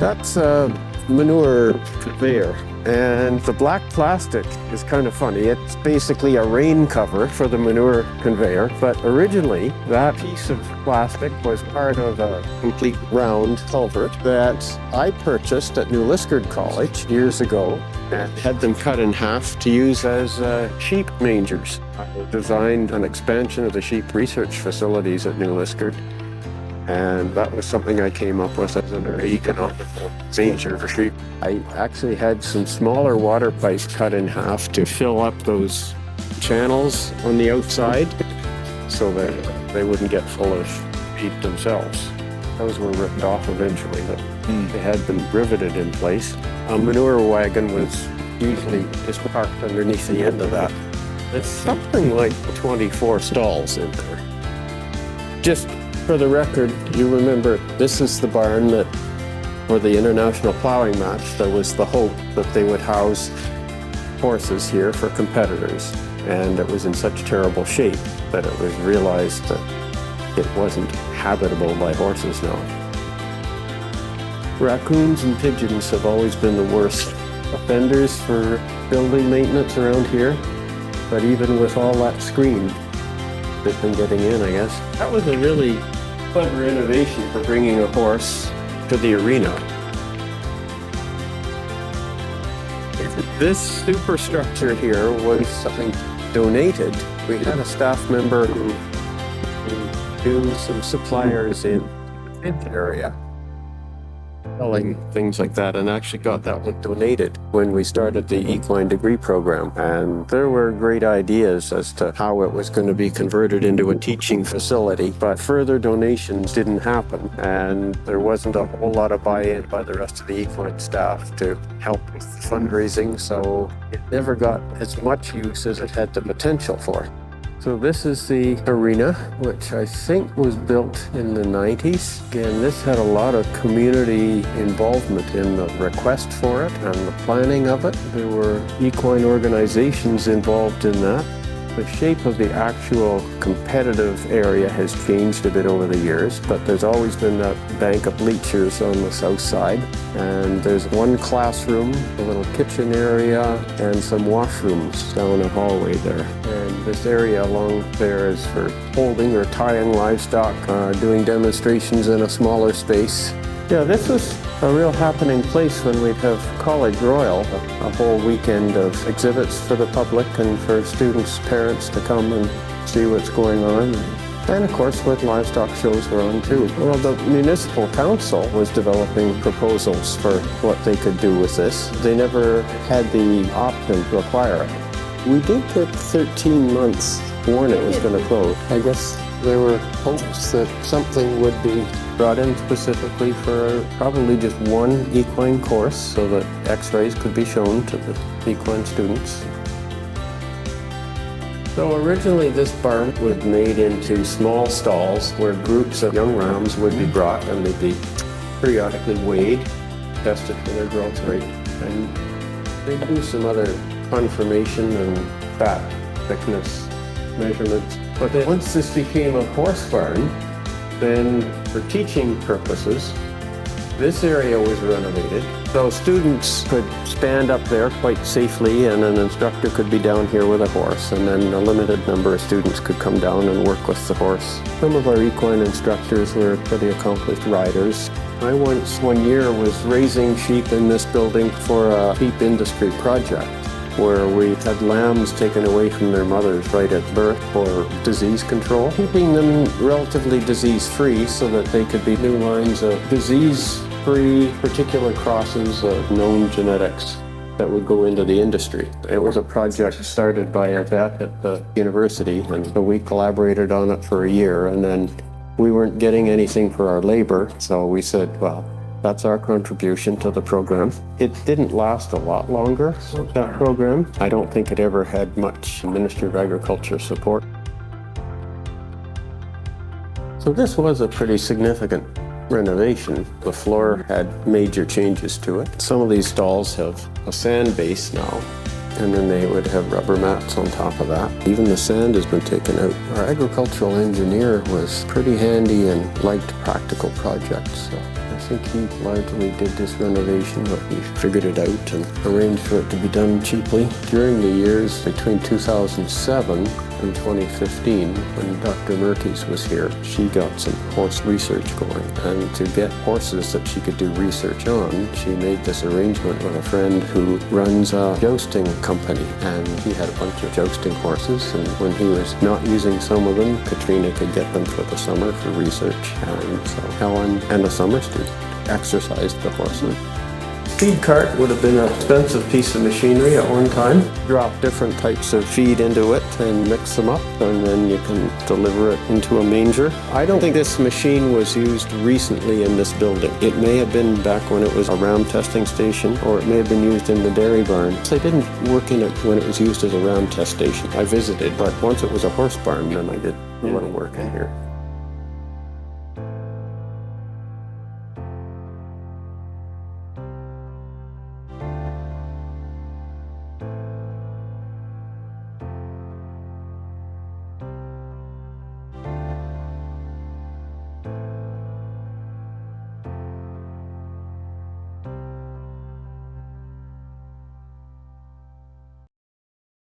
That's a manure conveyor. And the black plastic is kind of funny. It's basically a rain cover for the manure conveyor. But originally, that piece of plastic was part of a complete round culvert that I purchased at New Liskeard College years ago and had them cut in half to use as sheep mangers. I designed an expansion of the sheep research facilities at New Liskeard. And that was something I came up with as a very economical manger for sheep. I actually had some smaller water pipes cut in half to fill up those channels on the outside so that they wouldn't get full of sheep themselves. Those were ripped off eventually, but they had them riveted in place. A manure wagon was usually just parked underneath the end of that. It's something like 24 stalls in there. Just for the record, you remember this is the barn that, for the international plowing match, there was the hope that they would house horses here for competitors. And it was in such terrible shape that it was realized that it wasn't habitable by horses now. Raccoons and pigeons have always been the worst offenders for building maintenance around here. But even with all that screen, they've been getting in, I guess. That was a really clever innovation for bringing a horse to the arena. This superstructure here was something donated. We had a staff member who knew some suppliers in the area selling things like that, and actually got that one donated when we started the equine degree program. And there were great ideas as to how it was going to be converted into a teaching facility, but further donations didn't happen, and there wasn't a whole lot of buy-in by the rest of the equine staff to help with fundraising, so it never got as much use as it had the potential for. So this is the arena, which I think was built in the 90s. Again, this had a lot of community involvement in the request for it and the planning of it. There were equine organizations involved in that. The shape of the actual competitive area has changed a bit over the years, but there's always been that bank of bleachers on the south side. And there's one classroom, a little kitchen area, and some washrooms down a hallway there. And this area along there is for holding or tying livestock, doing demonstrations in a smaller space. Yeah, this was a real happening place when we'd have College Royal, a whole weekend of exhibits for the public and for students' parents to come and see what's going on. And of course, when livestock shows were on too. Well, the municipal council was developing proposals for what they could do with this. They never had the option to acquire it. We did get 13 months warn it was going to close. I guess there were hopes that something would be brought in specifically for probably just one equine course so that x-rays could be shown to the equine students. So originally this barn was made into small stalls where groups of young rams would be brought and they'd be periodically weighed, tested for their growth rate, and they'd do some other conformation and fat thickness measurements. But then once this became a horse barn, then for teaching purposes, this area was renovated. So students could stand up there quite safely and an instructor could be down here with a horse, and then a limited number of students could come down and work with the horse. Some of our equine instructors were pretty accomplished riders. I once, one year, was raising sheep in this building for a sheep industry project, where we had lambs taken away from their mothers right at birth for disease control, keeping them relatively disease-free so that they could be new lines of disease-free particular crosses of known genetics that would go into the industry. It was a project started by a vet at the university, and so we collaborated on it for a year, and then we weren't getting anything for our labor, so we said, well, that's our contribution to the program. It didn't last a lot longer, that program. I don't think it ever had much Ministry of Agriculture support. So this was a pretty significant renovation. The floor had major changes to it. Some of these stalls have a sand base now, and then they would have rubber mats on top of that. Even the sand has been taken out. Our agricultural engineer was pretty handy and liked practical projects. So this think he largely did this renovation, but he figured it out and arranged for it to be done cheaply. During the years between 2007 and 2015, when Dr. Mertes was here, she got some horse research going. And to get horses that she could do research on, she made this arrangement with a friend who runs a jousting company. And he had a bunch of jousting horses, and when he was not using some of them, Katrina could get them for the summer for research. And so Helen and a summer student exercised the horses. Feed cart would have been an expensive piece of machinery at one time. Drop different types of feed into it and mix them up, and then you can deliver it into a manger. I don't think this machine was used recently in this building. It may have been back when it was a ram testing station, or it may have been used in the dairy barn. I didn't work in it when it was used as a ram test station. I visited, but once it was a horse barn, then I did a little work in here.